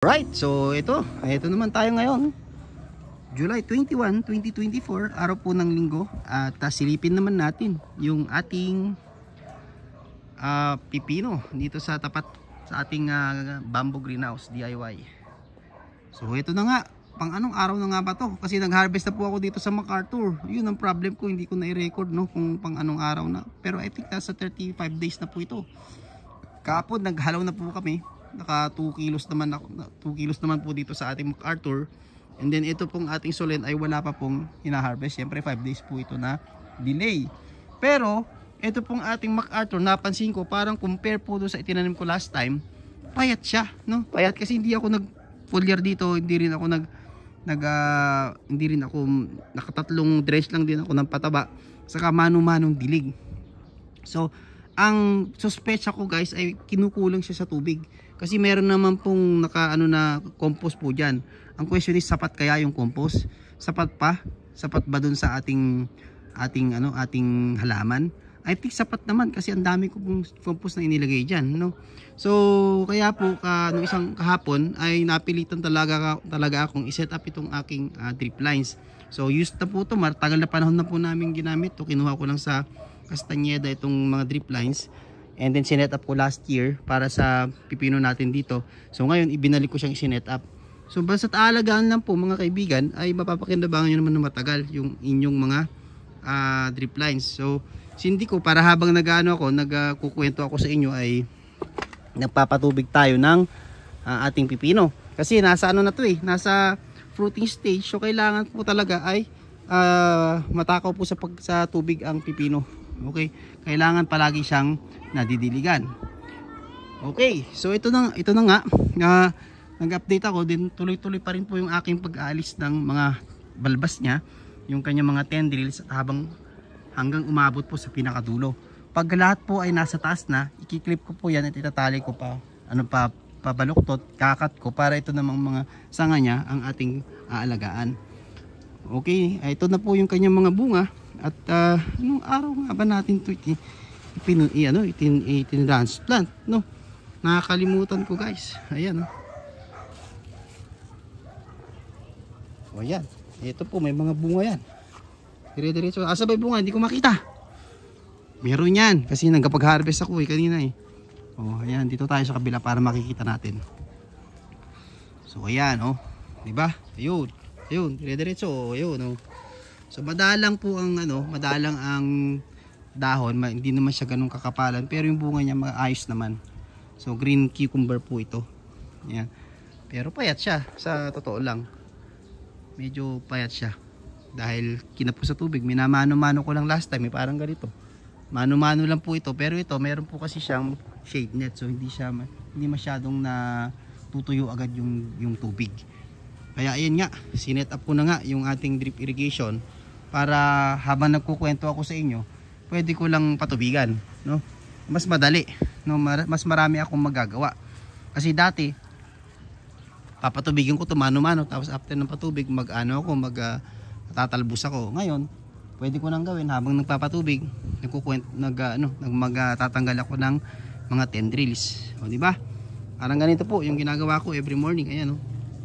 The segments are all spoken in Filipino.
Right, so ito naman tayo ngayon. July 21, 2024, araw po ng linggo. At silipin naman natin yung ating pipino dito sa tapat sa ating bamboo greenhouse DIY. So ito na nga, pang anong araw na nga ba to? Kasi nag-harvest na po ako dito sa MacArthur. Yun ang problem ko, hindi ko na-record no kung pang anong araw na. Pero I think nasa 35 days na po ito. Kahapon naghalaw na po kami. Naka 2 kilos naman ako, 2 kilos naman po dito sa ating MacArthur. And then ito pong ating Solen ay wala pa pong hina-harvest. Siyempre 5 days po ito na delay. Pero ito pong ating MacArthur, napansin ko parang compare po doon sa itinanim ko last time, payat siya, no? Payat kasi hindi ako nag foliar dito, hindi rin ako hindi rin ako nakatatlong drench lang din ako ng pataba, saka mano-manong dilig. So ang suspecha ko guys ay kinukulang siya sa tubig. Kasi meron naman pong nakaano na compost po diyan. Ang question is, sapat kaya yung compost? Sapat pa? Sapat ba dun sa ating halaman? I think sapat naman kasi ang dami ko pong compost na inilagay diyan, no? So kaya po nung isang kahapon ay napilitan talaga akong i-set up itong aking drip lines. So used na po ito, matagal na panahon na po namin ginamit to. Kinuha ko lang sa Castañeda itong mga drip lines. And then sinet up ko last year para sa pipino natin dito. So ngayon ibinalik ko siyang sinet up. So basta't aalagaan lang po mga kaibigan, ay mapapakinabangan nyo naman na matagal yung inyong mga drip lines. So hindi ko, para habang nagkukwento ako sa inyo, ay nagpapatubig tayo ng ating pipino. Kasi nasa ano na to nasa fruiting stage. So kailangan po talaga ay matakaw po sa tubig ang pipino. Okay, kailangan palagi siyang nadidiligan. Okay, so ito na nga, nag-update ako din, tuloy-tuloy pa rin po yung aking pag-aalis ng mga balbas niya, yung kanyang mga tendrils, hanggang umabot po sa pinakadulo. Pag lahat po ay nasa taas na, i-clip ko po yan at itatali ko pa, pabaluktot, kakat ko, para ito namang mga sanga niya ang ating aalagaan. Okay, ito na po yung kanyang mga bunga. At nung araw nga ba natin ito itin-transplant, no? Nakakalimutan ko guys. Ayan, o yan, ito po may mga bunga yan. Dire-diretso, asa ba yung bunga? Hindi ko makita. Meron yan kasi nagkapag-harvest ako kanina o ayan, dito tayo sa kabila para makikita natin. So ayan, diba? Ayun, dire-diretso, ayun, So madalang po madalang ang dahon, hindi naman siya ganun kakapalan, pero yung bunga niya maayos naman. So green cucumber po ito. Ayan. Pero payat siya, sa totoo lang. Medyo payat siya. Dahil kinapos sa tubig, minamano-mano ko lang last time, parang ganito. Mano-mano lang po ito, pero ito meron po kasi siyang shade net, so hindi masyadong na tutuyo agad yung tubig. Kaya ayan nga, sinet up ko na nga yung ating drip irrigation para habang nagkukwento ako sa inyo, pwede ko lang patubigan, no? Mas madali, no? Mas marami akong magagawa. Kasi dati papatubigan ko mano-mano, tapos after ng patubig tatalbos ako. Ngayon, pwede ko nang gawin habang nagpapatubig, tatanggal ako ng mga tendrils. O di ba? Parang ganito po yung ginagawa ko every morning. Ayan,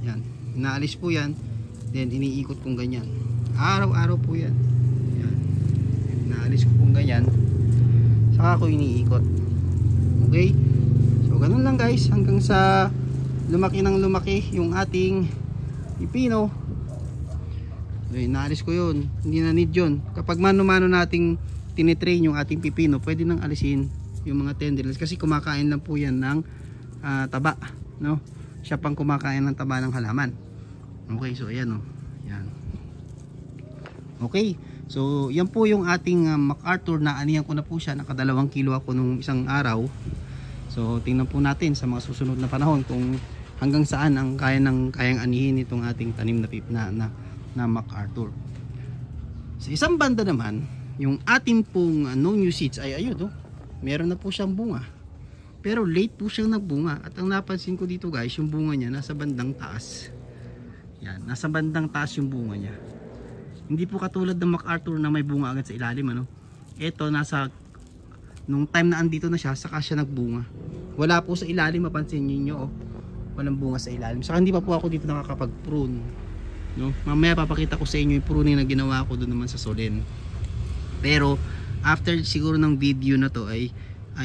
yan. Inaalis po yan, then iniikot kong ganyan. Araw-araw po yan. Yan. Inaalis ko kong ganyan, saka ako iniikot. Okay? So ganun lang guys, hanggang sa lumaki ng lumaki yung ating pipino. So, inaalis ko yun, hindi na need yun. Kapag mano-mano nating tinitrain yung ating pipino, pwede nang alisin yung mga tendrils kasi kumakain lang po yan ng taba, no? Siya pang kumakain ng taba ng halaman. Okay, so ayan yan. Okay, so yan po yung ating MacArthur, na anihan ko na po siya, naka 2 kilo ako nung isang araw. So tingnan po natin sa mga susunod na panahon kung hanggang saan ang kayang anihin itong ating tanim na MacArthur. Sa isang banda naman, yung ating pong no new seeds ay ayun, meron na po siyang bunga. Pero late po siyang nagbunga. At ang napansin ko dito guys, yung bunga niya nasa bandang taas. Yan, nasa bandang taas yung bunga niya. Hindi po katulad ng MacArthur na may bunga agad sa ilalim, Ito nung time na andito na siya, saka siya nagbunga. Wala po sa ilalim, mapansin niyo, walang bunga sa ilalim. Saka hindi pa po ako dito nakakapag-prune, no? Mamaya papakita ko sa inyo yung pruning na ginawa ko doon naman sa Solen. Pero after siguro ng video na to ay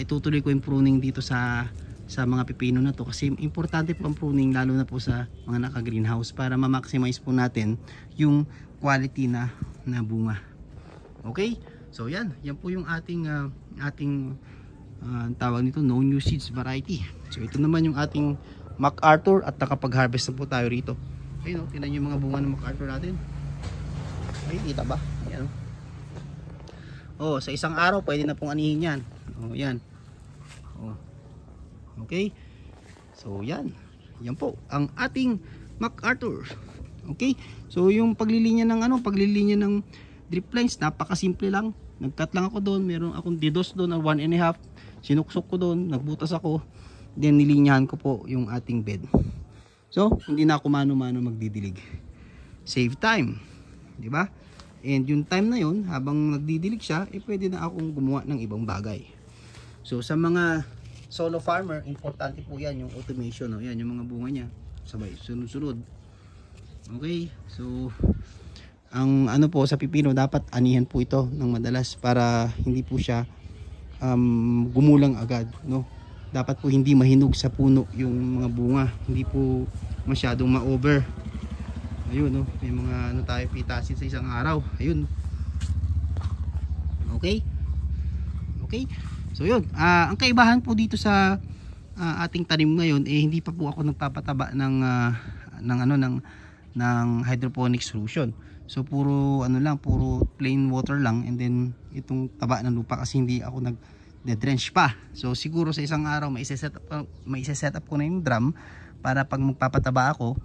tutuloy ko yung pruning dito sa mga pipino na to, kasi importante po ang pruning lalo na po sa mga naka greenhouse para ma-maximize po natin yung quality na bunga. Okay, so yan po yung ating tawag nito, no new seeds variety. So ito naman yung ating MacArthur at nakapag-harvest na po tayo rito. Ayun, tingnan yung mga bunga ng MacArthur natin. Ay, kita ba? Ayan. Sa isang araw pwede na pong anihin yan. Yan. Okay, so yan po ang ating MacArthur. Okay, so yung paglilinya ng drip lines, napakasimple lang. Nagcut lang ako doon, meron akong didos doon na 1.5, sinuksok ko doon, nagbutas ako, then nilinyahan ko po yung ating bed. So hindi na ako mano-mano magdidilig, save time, di ba? And yung time na yun, habang nagdidilig siya, pwede na akong gumawa ng ibang bagay. So sa mga solo farmer, importante po yan yung automation. Yan yung mga bunga niya, sabay sunod-sunod. Okay, so ang po sa pipino, dapat anihan po ito ng madalas para hindi po siya gumulang agad, no? Dapat po hindi mahinog sa puno yung mga bunga, hindi po masyadong ma-over. Ayun, no? May mga tayo pitasin sa isang araw. Ayun. Okay, so yun, ang kaibahan po dito sa ating tanim ngayon, hindi pa po ako nagpapataba ng hydroponic solution. So puro puro plain water lang, and then itong taba ng lupa, kasi hindi ako nag-drench pa. So siguro sa isang araw may set up ko na yung drum para pag magpapataba ako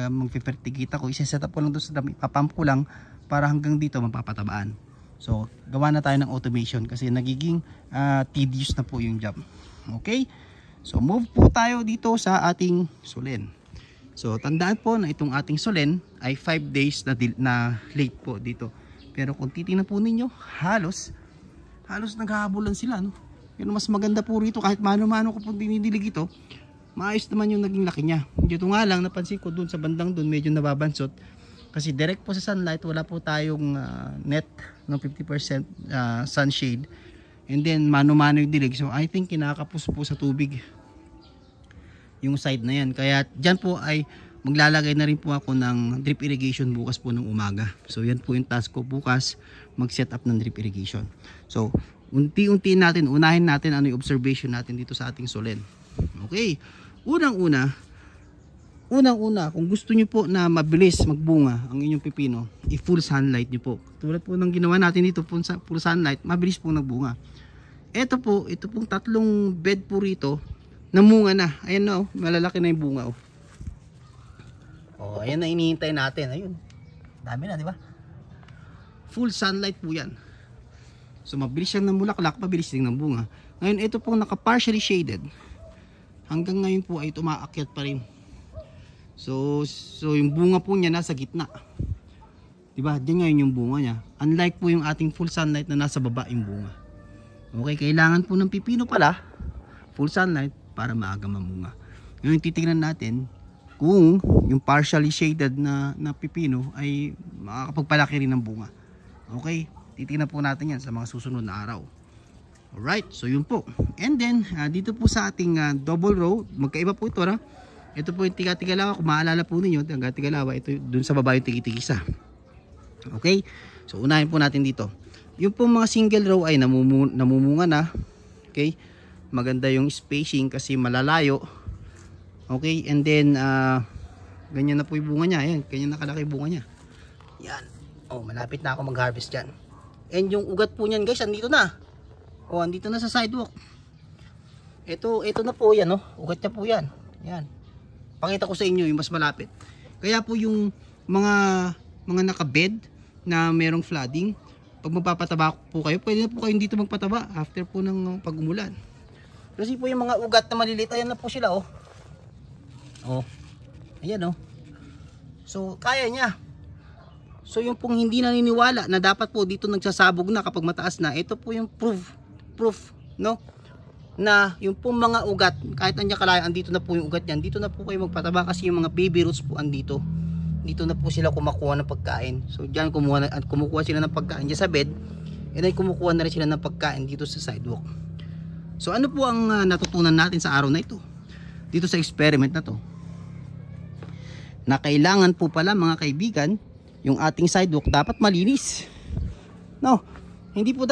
magfe-fertigate ako, i-set up ko lang doon sa drum, ipapump ko lang para hanggang dito mapapatabaan. So gawa na tayo ng automation kasi nagiging tedious na po yung job. Okay, so move po tayo dito sa ating Solen. So tandaan po na itong ating Solen ay 5 days na late po dito. Pero kung titingnan po ninyo, halos naghahabulan sila, no? Pero mas maganda po rito, kahit mano-mano ko po dinidilig ito, maayos naman yung naging laki niya. Dito nga lang napansin ko dun sa bandang dun medyo nababansot, kasi direct po sa sunlight, wala po tayong net ng 50% sunshade, and then mano-mano yung dilig. So I think kinakapos po sa tubig yung side na yan, kaya dyan po ay maglalagay na rin po ako ng drip irrigation bukas po ng umaga. So yan po yung task ko bukas, mag set up ng drip irrigation. So unti-unti natin, unahin natin ano yung observation natin dito sa ating Solen. Okay, unang-una, kung gusto nyo po na mabilis magbunga ang inyong pipino, i-full sunlight nyo po. Tulad po ng ginawa natin dito, full sunlight, mabilis po nagbunga. Ito pong tatlong bed po rito, namunga na. Ayan na, malalaki na yung bunga. Ayan na inihintay natin. Ayun, dami na, di ba? Full sunlight po yan. So mabilis siyang namulaklak, mabilis din ng bunga. Ngayon ito pong naka partially shaded, hanggang ngayon po ay tumaakyat pa rin. So yung bunga po niya nasa gitna, diba? Diyan ngayon yung bunga niya, unlike po yung ating full sunlight na nasa baba yung bunga. Okay, kailangan po ng pipino pala full sunlight para maaga mamunga. Ngayon titingnan natin kung yung partially shaded na pipino ay makakapagpalaki rin ng bunga. Okay, titingnan po natin yan sa mga susunod na araw. Alright, so yun po. And then dito po sa ating double row, magkaiba po ito, ito po yung tiga-tigalawa. Kung maalala po ninyo, tiga-tigalawa, ito dun sa baba yung tigi-tigisa. Okay, so unahin po natin dito. Yung po mga single row ay namumunga na. Okay, maganda yung spacing kasi malalayo. Okay, and then ganyan na po yung bunga niya. Ayan, ganyan nakalaki yung bunga niya. Yan, malapit na ako mag-harvest dyan. And yung ugat po niyan guys, andito na. Andito na sa sidewalk. Ito na po yan, ugat niya po yan. Yan, pakita ko sa inyo yung mas malapit. Kaya po yung mga nakabed na merong flooding, pag magpapataba po kayo, pwede na po kayo dito magpataba after po ng pag-umulan. Kasi po yung mga ugat na maliliit, ayan na po sila, ayan, so kaya niya. So yung pong hindi naniniwala na dapat po dito nagsasabog na kapag mataas na, ito po yung proof, no, na yung pong mga ugat, kahit nandiyan kalayo, andito na po yung ugat yan, dito na po kayo magpataba kasi yung mga baby roots po andito. Dito na po sila kumakuha ng pagkain. So diyan kumukuha sila ng pagkain diyan sa bed, and then kumukuha na rin sila ng pagkain dito sa sidewalk. So ano po ang natutunan natin sa araw na ito? Dito sa experiment na to, na kailangan po pala mga kaibigan, yung ating sidewalk dapat malinis. No, hindi po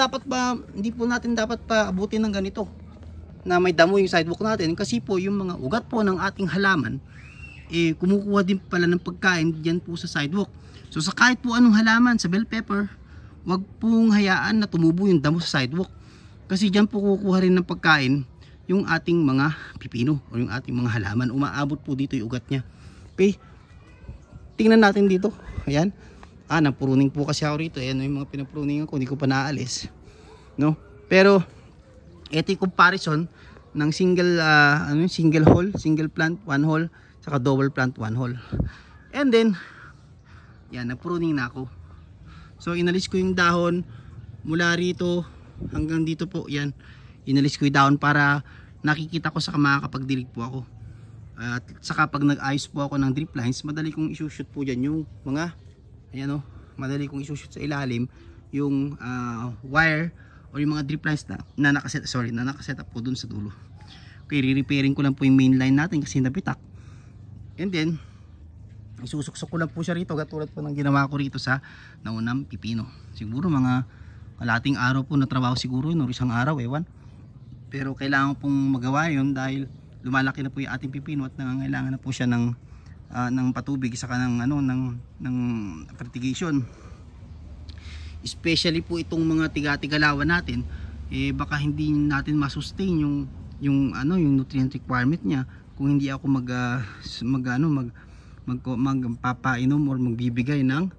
natin dapat pa abutin ng ganito na may damo yung sidewalk natin, kasi po yung mga ugat po ng ating halaman kumukuha din pala ng pagkain diyan po sa sidewalk. So sa kahit po anong halaman, sa bell pepper, wag pong hayaan na tumubo yung damo sa sidewalk, kasi diyan po kukuha rin ng pagkain yung ating mga pipino o yung ating mga halaman. Umaabot po dito yung ugat niya. Okay, tingnan natin dito. Ayan, napruning po kasi ako rito. Ayan yung mga pinapruningan ko, hindi ko pa naalis, no? Pero ito yung comparison ng single hole, single plant, one hole, saka double plant, one hole. And then yan, napruning na ako. So inalis ko yung dahon mula rito hanggang dito po. Yan, inalis ko yung dahon para nakikita ko, saka makakapagdilig po ako. At saka pag nag-ayos po ako ng drip lines, madali kong isushoot po dyan yung mga, ayan o, madali kong isushoot sa ilalim yung wire o yung mga drip lines na nakaset up po dun sa dulo. Okay, re-repairing ko lang po yung main line natin kasi nabitak. And then isusuksok ko lang po siya rito, katulad po ng ginawa ko rito sa naunang pipino. Siguro mga kalating araw po na trabaho siguro yun, o isang araw, ewan. Pero kailangan pong magawa yun dahil lumalaki na po yung ating pipino at nangangailangan na po siya ng patubig, saka ng fertigation. Especially po itong mga tiga-tigalawan natin, baka hindi natin masustain yung nutrient requirement niya kung hindi ako magpapainom or magbibigay ng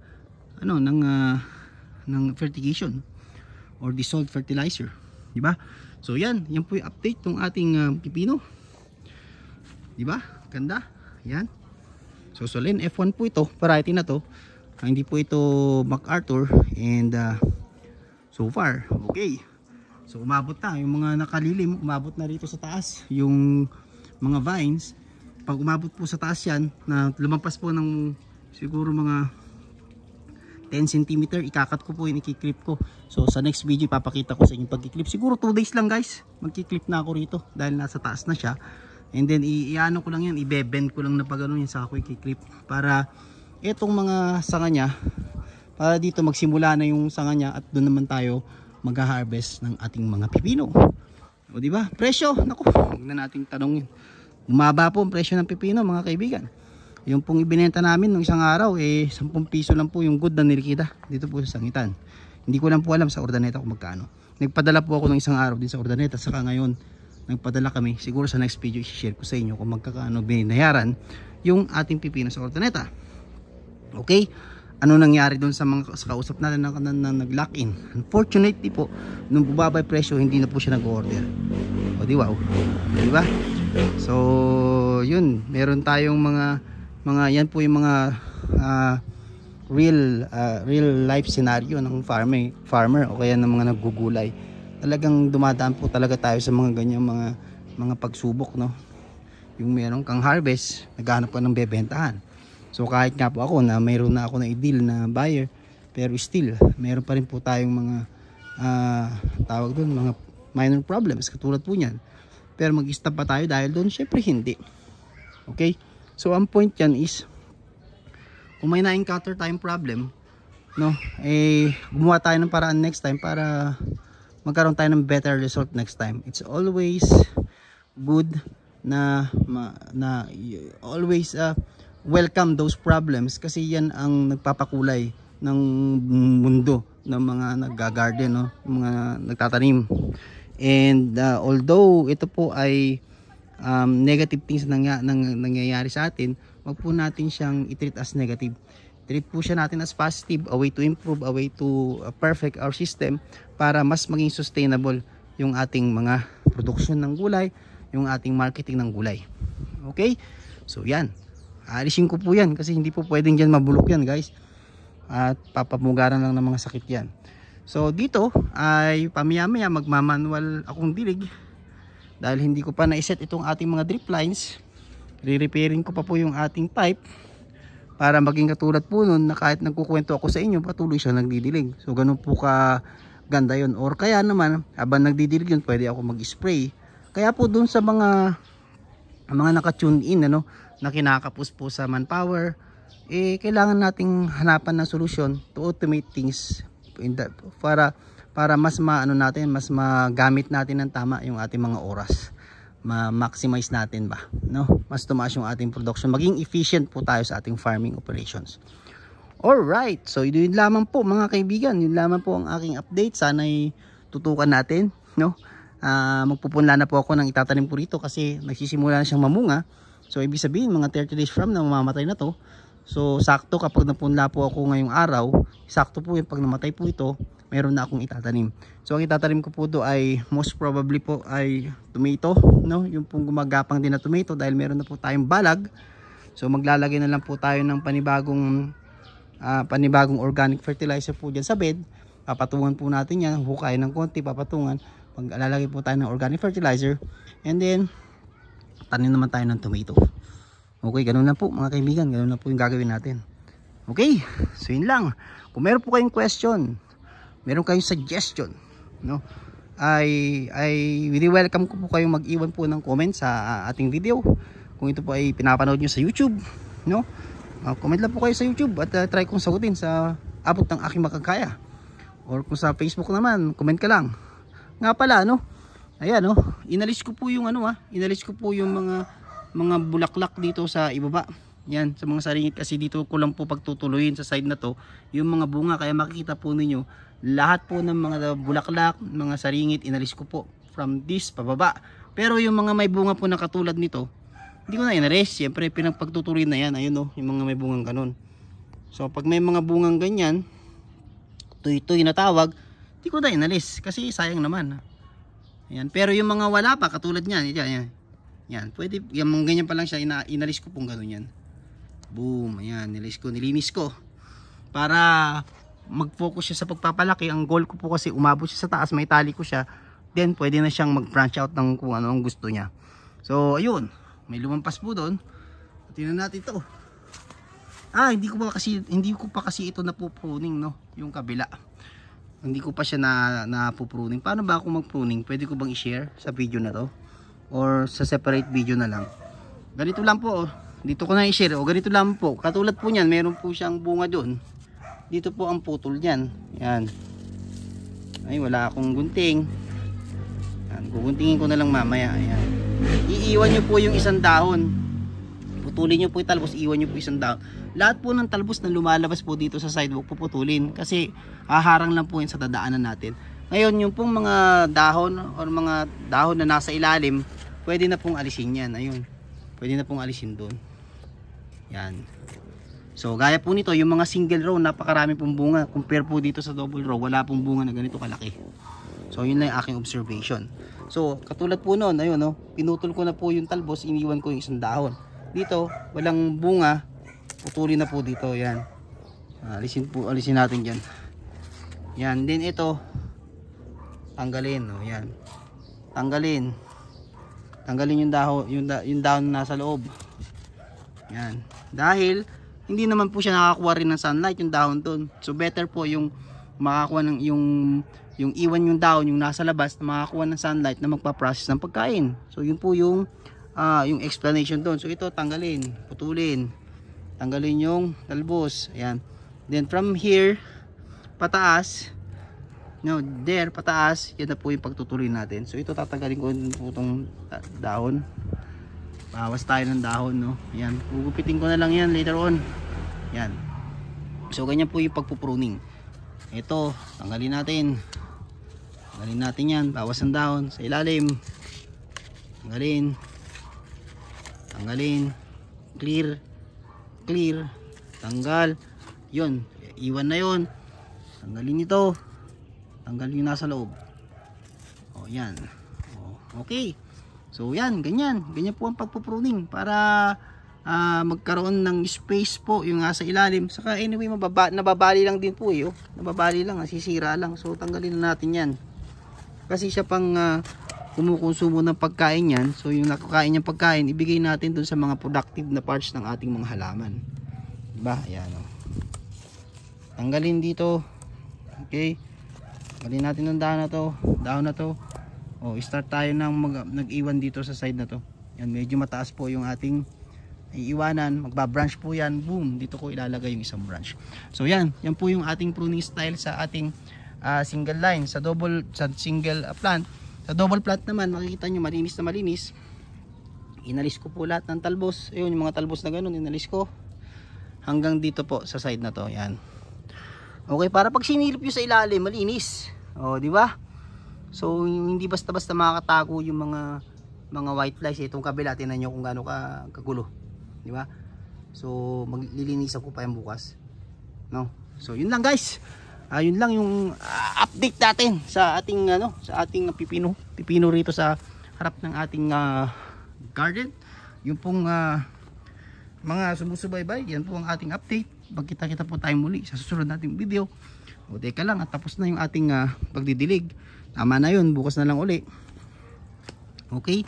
fertigation or dissolved fertilizer, di ba? So yan po yung update ng ating pipino, di ba? Ganda. Yan. So Solen F1 po ito, variety na to. Hindi po ito MacArthur, and so far okay. So umabot na yung mga nakalilim, umabot na rito sa taas yung mga vines. Pag umabot po sa taas yan, na lumampas po ng siguro mga 10 cm, ikakat ko po yun, ikiklip ko. So sa next video papakita ko sa inyo pagkiklip. Siguro 2 days lang guys, magkiklip na ako rito dahil nasa taas na siya. And then iano ko lang yan, ibebend ko lang na pag yan, saka ko ikiklip para etong mga sanga niya, para dito magsimula na yung sanga niya at doon naman tayo mag-harvest ng ating mga pipino. O di ba? Presyo, naku, huwag na nating tanongin. Bumaba po ang presyo ng pipino mga kaibigan. Yung pong ibinenta namin nung isang araw 10 piso lang po yung good na nilikita dito po sa Sangitan. Hindi ko lang po alam sa Urdaneta kung magkano. Nagpadala po ako ng isang araw din sa Urdaneta, saka ngayon nagpadala kami. Siguro sa next video i-share ko sa inyo kung magkano binayaran yung ating pipino sa Urdaneta. Okay? Ano nangyari doon sa kausap natin na nag-lock in? Unfortunately po, nung bubaba yung presyo, hindi na po siya nag-order. O di wow. Di ba? So, yun, meron tayong mga yan po yung mga real life scenario ng farmer o kaya ng mga naggugulay. Talagang dumadaan po talaga tayo sa mga ganyang mga pagsubok, no? Yung meron kang harvest, naghahanap ka ng bebentahan. So kahit nga po ako na mayroon na ako na i-deal na buyer, pero still meron pa rin po tayong mga tawag doon, mga minor problems katulad po niyan. Pero mag-stop pa tayo dahil doon? Syempre hindi. Okay? So ang point yan is, kung may na-encounter tayong problem, no, gumawa tayo ng paraan next time para magkaroon tayo ng better result next time. It's always good na always welcome those problems, kasi yan ang nagpapakulay ng mundo ng mga nagga-garden, no, mga nagtatanim. And although ito po ay negative things nangyayari sa atin, wag po natin siyang i-treat as negative. Treat po siya natin as positive, a way to improve, a way to perfect our system para mas maging sustainable yung ating mga production ng gulay, yung ating marketing ng gulay. Okay? So yan, aalisin ko po yan kasi hindi po pwedeng dyan mabulok yan guys, at papamugaran lang ng mga sakit yan. So dito ay pamaya-maya magmamanual akong dilig dahil hindi ko pa na-set itong ating mga drip lines, re-repairing ko pa po yung ating pipe para maging katulad po nun na kahit nagkukwento ako sa inyo, patuloy siya nagdidilig. So ganun po ka ganda yun. Or kaya naman habang nagdidilig yun, pwede ako mag-spray. Kaya po dun sa mga naka-tune in na kinakapos po sa manpower, kailangan nating hanapan ng solusyon to automate things para mas mas magamit natin ng tama yung ating mga oras, ma-maximize natin ba, mas tumaas yung ating production, maging efficient po tayo sa ating farming operations. Alright, so yun lamang po mga kaibigan, yun lamang po ang aking update. Sana'y tutukan natin, magpupunla na po ako ng itatanim po rito kasi nagsisimula na siyang mamunga. So ibig sabihin mga 30 days from na mamamatay na to. So sakto kapag napunla po ako ngayong araw, sakto po yung pag namatay po ito, meron na akong itatanim. So ang itatanim ko po do ay most probably po ay tomato, yung pong gumagapang din na tomato dahil meron na po tayong balag. So maglalagay na lang po tayo ng panibagong organic fertilizer po dyan sa bed. Papatungan po natin yan, hukayin ng konti, papatungan. Maglalagay po tayo ng organic fertilizer and then tanim naman tayo ng tomato. Okay, ganun lang po mga kaibigan, ganun lang po yung gagawin natin. Okay, so yun lang. Kung meron po kayong question, meron kayong suggestion, I really welcome ko po kayong mag-iwan po ng comment sa ating video. Kung ito po ay pinapanood nyo sa YouTube, comment lang po kayo sa YouTube at try kong sagutin sa abot ng aking makakaya. Or kung sa Facebook naman, comment ka lang. Nga pala, ayan, inalis ko po yung inalis ko po yung mga bulaklak dito sa ibaba. Yan, sa mga saringit kasi dito ko lang po pagtutuloyin sa side na to yung mga bunga, kaya makikita po ninyo lahat po ng mga bulaklak, mga saringit inalis ko po from this pababa. Pero yung mga may bunga po na katulad nito, hindi ko na inalis. Siyempre pinagpagtutuloy na yan, ayun yung mga may bungang ganun. So pag may mga bungang ganyan, tuy-tuy na tawag, hindi ko na inalis kasi sayang naman. Ayan. Pero yung mga wala pa katulad niyan, yan, pwede, yung mga ganyan pa lang siya, inalis ko pong ganun yan. Boom, ayan, nilinis ko para mag-focus siya sa pagpapalaki. Ang goal ko po kasi umabot siya sa taas, may tali ko siya, then pwede na siyang mag-branch out ng kung ano ang gusto niya. So ayun, may lumampas po doon. Tingnan natin ito. Hindi ko pa kasi ito napupruning, yung kabila. Hindi ko pa siya napupruning. Paano ba ako mag-pruning? Pwede ko bang i-share sa video na to? Or sa separate video na lang? Ganito lang po, dito ko na i-share. Ganito lang po. Katulad po niyan, meron po siyang bunga doon. Dito po ang putol niyan. Yan. Ay, wala akong gunting. Yan, guguntingin ko na lang mamaya. Ayan. Iiwan nyo po yung isang dahon. Putulin nyo po yung talbos, iiwan nyo po isang dahon. Lahat po ng talbos na lumalabas po dito sa sidewalk, puputulin. Kasi haharang lang po yun sa dadaanan natin. Ngayon, yung pong mga dahon or mga dahon na nasa ilalim, pwede na pong alisin yan. Ayun. Pwede na pong alisin doon. Yan. So, gaya po nito, yung mga single row, napakarami pong bunga. Compare po dito sa double row, wala pong bunga na ganito kalaki. So, yun lang yung aking observation. So, katulad po noon, ayun, pinutol ko na po yung talbos, iniwan ko yung isang dahon. Dito, walang bunga, putulin na po dito. Yan. Alisin natin dyan. Yan. Then ito, tanggalin, yan. Tanggalin yung dahon, yung dahon na nasa loob. Yan. Dahil hindi naman po siya nakakuha rin ng sunlight yung dahon doon. So better po yung makakuha ng yung iwan yung dahon yung nasa labas na makakuha ng sunlight na magpa-process ng pagkain. So yun po yung explanation doon. So ito tanggalin, putulin. Tanggalin yung talbos. Ayan. Then from here pataas, there pataas, yan na po yung pagtutuloy natin. So ito tatanggalin ko po itong dahon. Bawas tayo ng dahon, Ayan, gugupitin ko na lang yan later on. Yan. So ganyan po yung pagpupruning. Ito, tanggalin natin. Tanggalin natin yan, bawas ng dahon sa ilalim. Tanggalin. Tanggalin. Clear. Tanggal. Yun, iwan na yun. Tanggalin ito. Tanggalin yung nasa loob. O, yan. O, okay. So yan, ganyan po ang pagpupruning para magkaroon ng space po yung nasa ilalim. Saka anyway, nababali lang din po nababali lang, nasisira lang. So tanggalin na natin yan. Kasi siya pang kumukonsumo ng pagkain yan, so yung nakakain niyang pagkain, ibigay natin dun sa mga productive na parts ng ating mga halaman. Diba? Ayan o. Tanggalin dito. Okay. Tanggalin natin ng dahon na to. O, start tayo ng nag-iwan dito sa side na to. Yan, medyo mataas po yung ating iiwanan. Magba-branch po yan. Boom! Dito ko ilalagay yung isang branch. So yan. Yan po yung ating pruning style sa ating single line. Sa single plant. Sa double plant naman, makikita nyo malinis na malinis. Inalis ko po lahat ng talbos. Ayun, yung mga talbos na ganun, inalis ko. Hanggang dito po sa side na to. Yan. Okay, para pag sinilip nyo sa ilalim, malinis. O, di ba? So, hindi basta-basta makakatago yung mga white flies. Itong kabila, tinan nyo kung gaano kagulo. Di ba? So, maglilinisan ko pa yan bukas. No? So, yun lang guys. Yun lang yung update natin sa ating pipino rito sa harap ng ating garden. Yung pong mga sumusubaybay, yan po ang ating update. Magkita-kita po tayo muli sa susunod nating video. O teka lang, at tapos na yung ating pagdidilig. Tama na yun, bukas na lang uli. Okay,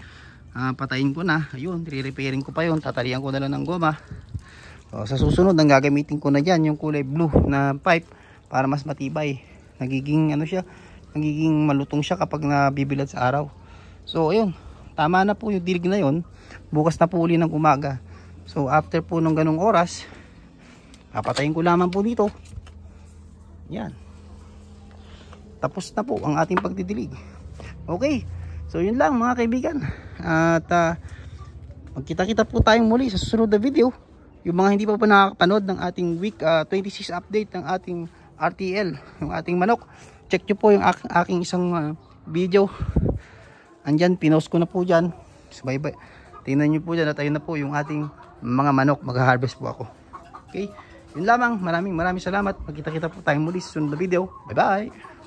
patayin ko na. Ayun, re-repairing ko pa yun. Tatalian ko na lang ng goma. O, sa susunod, ang gagamitin ko na dyan yung kulay blue na pipe para mas matibay. Nagiging nagiging malutong siya kapag nabibilad sa araw. So ayun, tama na po yung dilig na yun. Bukas na po uli ng umaga. So after po ng ganong oras, papatayin ko lamang po dito. Yan. Tapos na po ang ating pagdidilig. Okay. So yun lang mga kaibigan. At magkita-kita po tayong muli sa susunod na video. Yung mga hindi pa po nakakapanood ng ating week 26 update ng ating RTL, yung ating manok, check nyo po yung aking isang video. Andyan, pinost ko na po dyan. So, bye-bye. Tingnan nyo po dyan at ayun na po yung ating mga manok. Mag-harvest po ako. Okay, yun lamang. Maraming salamat. Magkita-kita po tayong muli sa susunod na video. Bye-bye.